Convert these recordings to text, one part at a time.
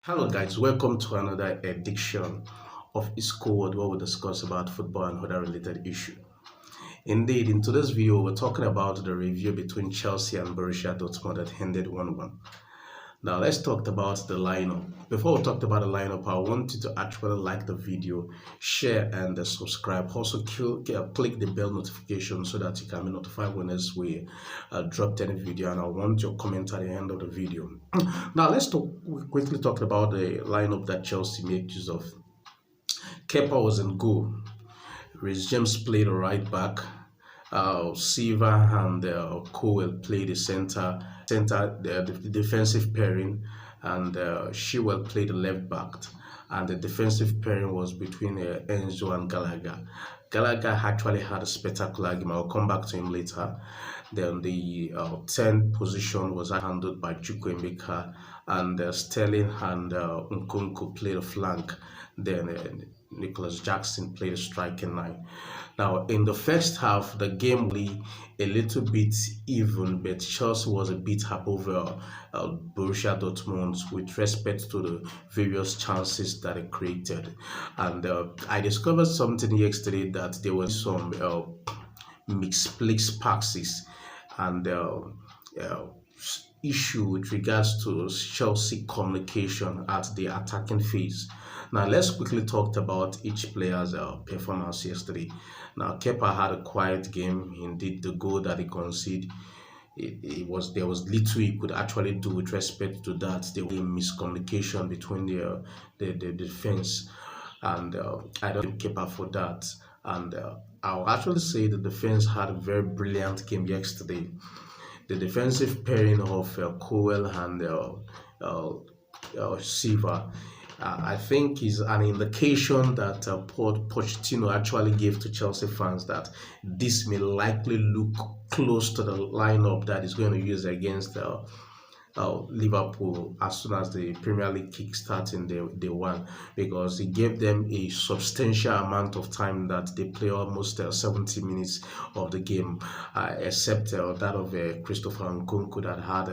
Hello guys, welcome to another edition of School World where we discuss about football and other related issues. Indeed, in today's video, we're talking about the review between Chelsea and Borussia Dortmund that ended 1-1. Now let's talk about the lineup. Before we talk about the lineup, I want you to actually like the video, share and subscribe. Also click the bell notification so that you can be notified when we drop any video, and I want your comment at the end of the video. Now let's quickly talk about the lineup that Chelsea made use of. Kepa was in goal. Reece James played a right back. Silva and Cole played the the defensive pairing, and Shewell played the left back. And the defensive pairing was between Enzo and Gallagher. Gallagher actually had a spectacular game. I'll come back to him later. Then the 10th position was handled by Chukwuemeka, and Sterling and Nkunku played a flank. Then Nicholas Jackson played a striking line. Now, in the first half, the game was a little bit even, but Chelsea was a bit above Borussia Dortmund with respect to the various chances that it created. And I discovered something yesterday, that there were some mixed passes and issue with regards to Chelsea communication at the attacking phase. Now let's quickly talk about each player's performance yesterday. Now Kepa had a quiet game. Indeed, the goal that he conceded, there was little he could actually do with respect to that. There was miscommunication between the defense, and I don't blame Kepa for that. And I'll actually say the defense had a very brilliant game yesterday. The defensive pairing of Cole and Silva, I think, is an indication that Pochettino actually gave to Chelsea fans that this may likely look close to the lineup that is going to use against Liverpool as soon as the Premier League kick-starts in day one, because he gave them a substantial amount of time that they play almost 70 minutes of the game, except that of Christopher Nkunku that had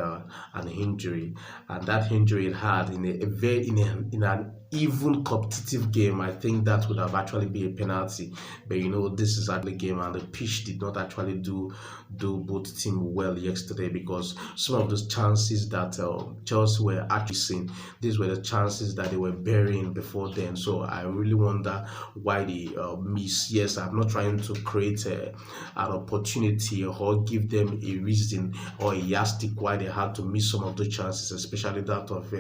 an injury, and that injury it had in an even competitive game. I think that would have actually been a penalty, but this is actually a game, and the pitch did not actually do both teams well yesterday, because some of those chances that Chelsea were actually seeing, these were the chances that they were burying before then. So I really wonder why they miss. Yes, I'm not trying to create an opportunity or give them a reason or a yardstick why they had to miss some of the chances, especially that of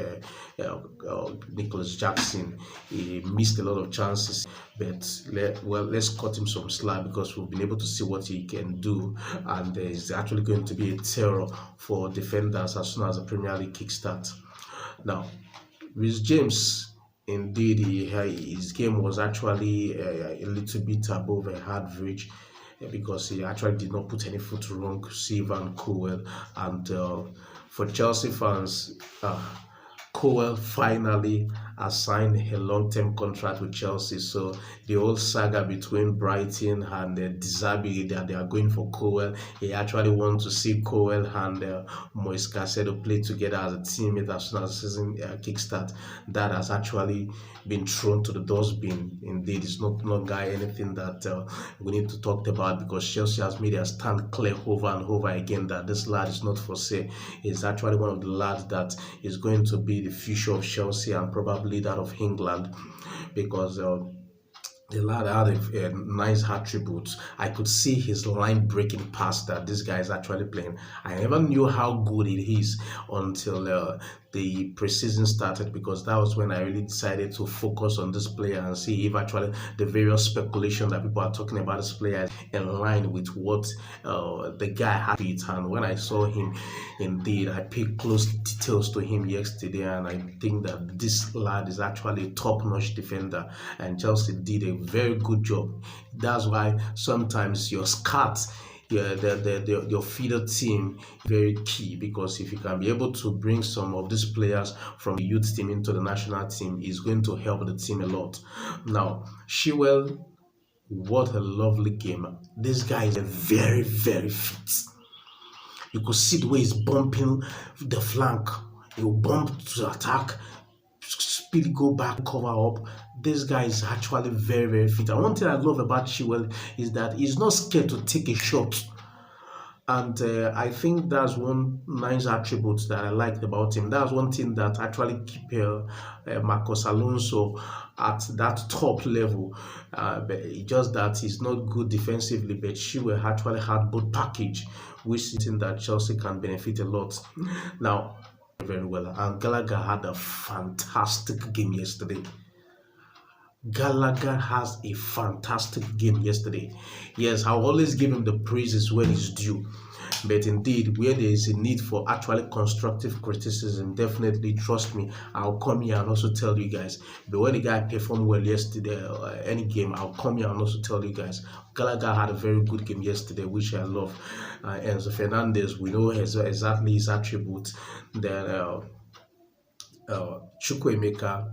Nicholas Jackson. He missed a lot of chances, but let's cut him some slack, because we've been able to see what he can do, and it's actually going to be a terror for defenders as soon as the Premier League kickstarts. Now, Reece James, indeed, his game was actually a little bit above average, because he actually did not put any foot wrong, Silva and Cole. And for Chelsea fans, Cole finally assigned a long-term contract with Chelsea. So the old saga between Brighton and Disabi that they are going for Cole, he actually wants to see Cole and Moise Caicedo play together as a teammate as soon as the season kickstart. That has actually been thrown to the dustbin. Indeed, it's not anything that we need to talk about, because Chelsea has made a stand clear over and over again that this lad is not for sale. He's actually one of the lads that is going to be the future of Chelsea and probably that of England, because the lad had a nice attributes. I could see his line breaking pass that this guy is actually playing. I never knew how good it is until the preseason started, because that was when I really decided to focus on this player and see if actually the various speculation that people are talking about this player is in line with what the guy had. And when I saw him, indeed, I paid close details to him yesterday, and I think that this lad is actually a top-notch defender, and Chelsea did a very good job. That's why sometimes your scouts, your feeder team, very key, because if you can be able to bring some of these players from the youth team into the national team, is going to help the team a lot. Now, Shewell, what a lovely game. This guy is very, very fit. You could see the way he's bumping the flank. He will bump to attack, really go back, cover up. This guy is actually very, very fit. And one thing I love about Chilwell is that he's not scared to take a shot. And I think that's one nice attribute that I liked about him. That's one thing that actually keep Marcos Alonso at that top level. But just that he's not good defensively, but she will actually had both package, which is something that Chelsea can benefit a lot. Now, very well. And Gallagher had a fantastic game yesterday. Gallagher has a fantastic game yesterday. Yes, I'll always give him the praises when it's due. But indeed, where there is a need for actually constructive criticism, definitely trust me, I'll come here and also tell you guys. But when the guy performed well yesterday, any game, I'll come here and also tell you guys. Gallagher had a very good game yesterday, which I love. Enzo Fernandez, we know exactly his attributes. Then Chukwuemeka,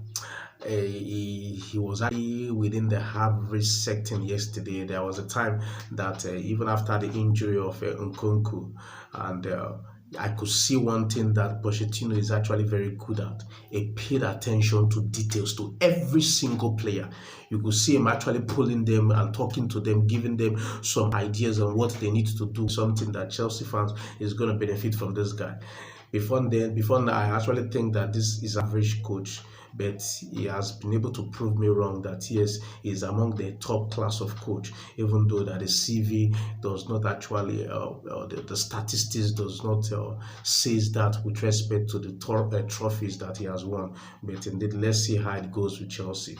he was actually within the average sector yesterday. There was a time that even after the injury of Nkunku, and I could see one thing that Pochettino is actually very good at. He paid attention to details, to every single player. You could see him actually pulling them and talking to them, giving them some ideas on what they need to do. Something that Chelsea fans is going to benefit from this guy. Before now, I actually think that this is an average coach, but he has been able to prove me wrong that yes, he's among the top class of coach, even though that the CV does not actually, the statistics does not says that with respect to the trophies that he has won. But indeed, let's see how it goes with Chelsea.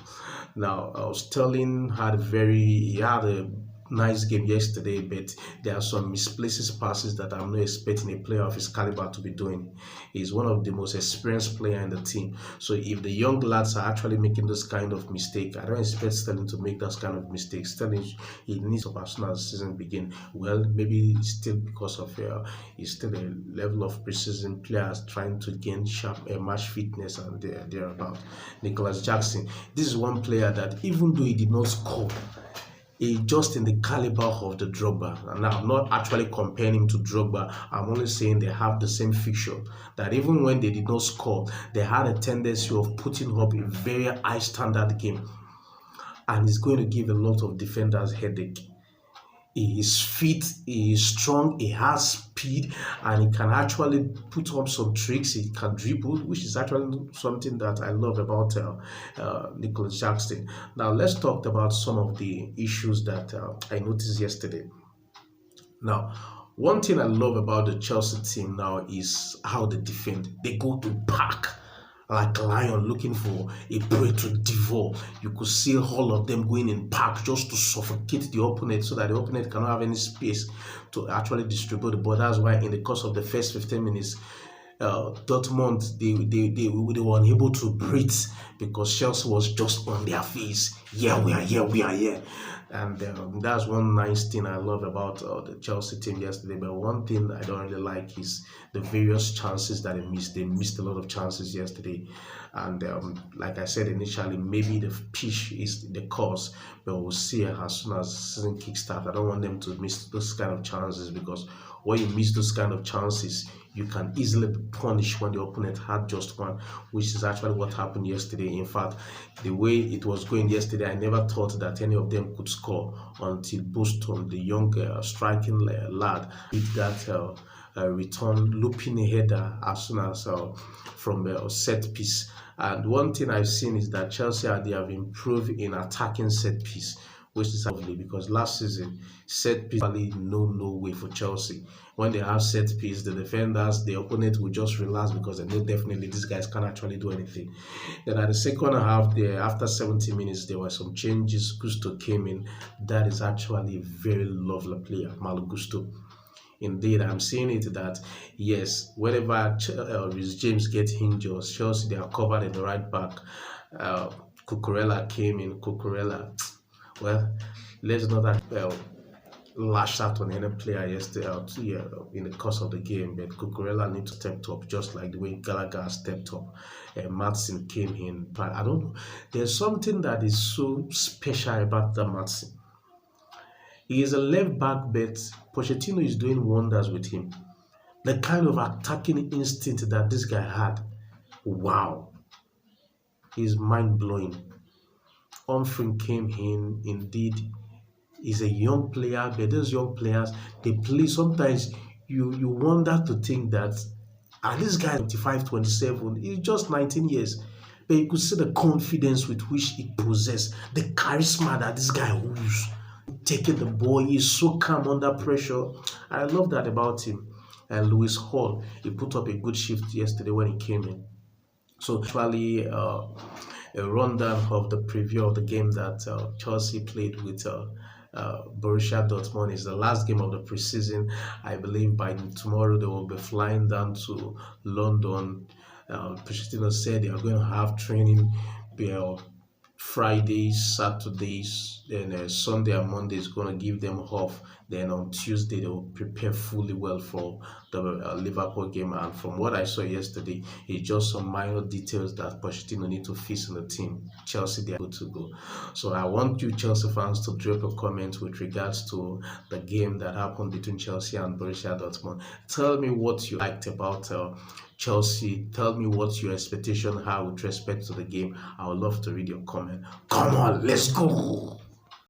Now, Sterling had a nice game yesterday, but there are some misplaced passes that I'm not expecting a player of his caliber to be doing. He's one of the most experienced players in the team. So if the young lads are actually making this kind of mistake, I don't expect Sterling to make that kind of mistake. Sterling, he needs to as soon as the season begins. Well, maybe still because of he's still a level of preseason players trying to gain sharp match fitness and thereabout. Nicholas Jackson, this is one player that even though he did not score, just in the caliber of the Drogba. And now I'm not actually comparing him to Drogba. I'm only saying they have the same fixture. That even when they did not score, they had a tendency of putting up a very high standard game. And it's going to give a lot of defenders headache. He is fit, he is strong, he has speed, and he can actually put up some tricks. He can dribble, which is actually something that I love about Nicholas Jackson. Now, let's talk about some of the issues that I noticed yesterday. Now, one thing I love about the Chelsea team now is how they defend. They go to pack like a lion looking for a prey to devour. You could see all of them going in pack just to suffocate the opponent so that the opponent cannot have any space to actually distribute the ball. That's why in the course of the first 15 minutes, Dortmund, they were unable to breathe because Chelsea was just on their face. Yeah, we are here. And that's one nice thing I love about the Chelsea team yesterday. But one thing I don't really like is the various chances that they missed. They missed a lot of chances yesterday. And like I said initially, maybe the pitch is the cause. But we'll see as soon as the season kickstarts. I don't want them to miss those kind of chances because when you miss those kind of chances, you can easily be punished when the opponent had just one, which is actually what happened yesterday. In fact, the way it was going yesterday, I never thought that any of them could score until Boston, the young striking lad, did that return looping header as soon as from a set piece. And one thing I've seen is that Chelsea, they have improved in attacking set piece, which is lovely because last season set piece really no way for Chelsea. When they have set piece, the defenders, the opponent will just relax because they know definitely these guys can't actually do anything. Then at the second half, there after 70 minutes, there were some changes. Gusto came in. That is actually a very lovely player, Malo Gusto. Indeed, I'm seeing it that yes, whenever Reece James gets injured, Chelsea they are covered in the right back. Cucurella came in. Cucurella, well, let's not lash out on any player yesterday in the course of the game, but Cucurella needs to step up just like the way Gallagher stepped up. Matson came in, but I don't know. There's something that is so special about the Matson. He is a left back, but Pochettino is doing wonders with him. The kind of attacking instinct that this guy had, wow. is mind blowing. Humphrey came in, indeed, he's a young player, but those young players they play. Sometimes you wonder to think that this guy 25, 27, he's just 19 years. But you could see the confidence with which he possessed, the charisma that this guy holds. Taking the ball, he's so calm under pressure. I love that about him. And Lewis Hall, he put up a good shift yesterday when he came in. So actually, a rundown of the preview of the game that Chelsea played with Borussia Dortmund. Is the last game of the preseason. I believe by tomorrow they will be flying down to London. Preseason said they are going to have training Fridays, Saturdays, then Sunday and Monday is going to give them off. Then on Tuesday they will prepare fully well for the Liverpool game. And from what I saw yesterday, it's just some minor details that Pochettino need to fix in the team. Chelsea, they are good to go. So I want you Chelsea fans to drop a comment with regards to the game that happened between Chelsea and Borussia Dortmund. Tell me what you liked about Chelsea. Tell me what your expectation are with respect to the game. I would love to read your comment. Come on, let's go.